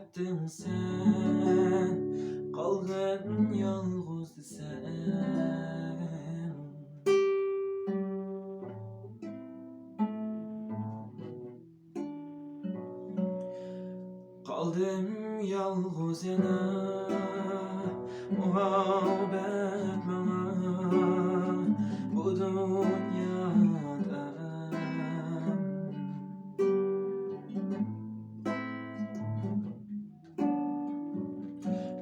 Kettin sen, kalgın yalğız sen. Kaldım yalğız yana, muhabbet bana bu dünyada.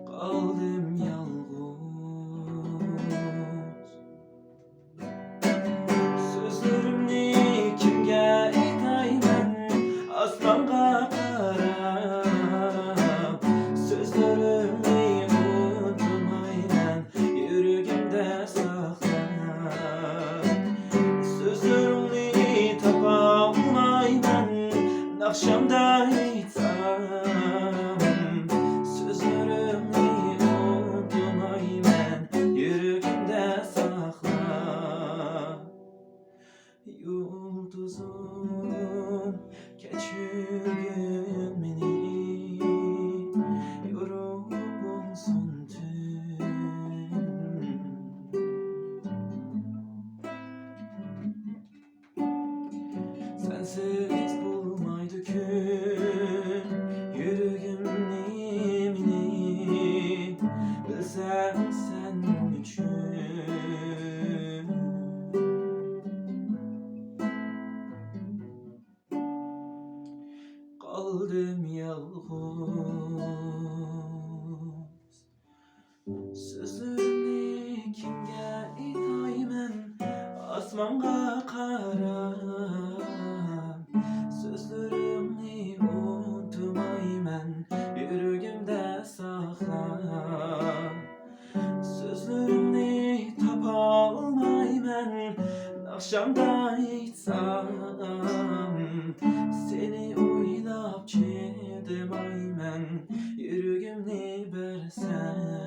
Kaldım yalğız. Sözlerimni kimge aytayman, asmanga qarab. Sözlerimni unutmayman, yüreğimde saklab. Sözlerimni tapalmayman, nakşamda aytsam. Sözlerimni unutmayman, yüreğimde saklab. Yıldızım geçirgin beni, yorulmuşsun tüm. Sensiz bulmaydı gün, yüreğimni mini, bilsem sen üçün. Kaldım yalğız. Sözlerini kimge aytayman, asmanga qarab. Sözlerimni unutmayman, yüreğimde saklab. Sözlerimni tapalmayman, nakşamda aytsam. Seni oylap çiğdim ayman, yüreğimni versem.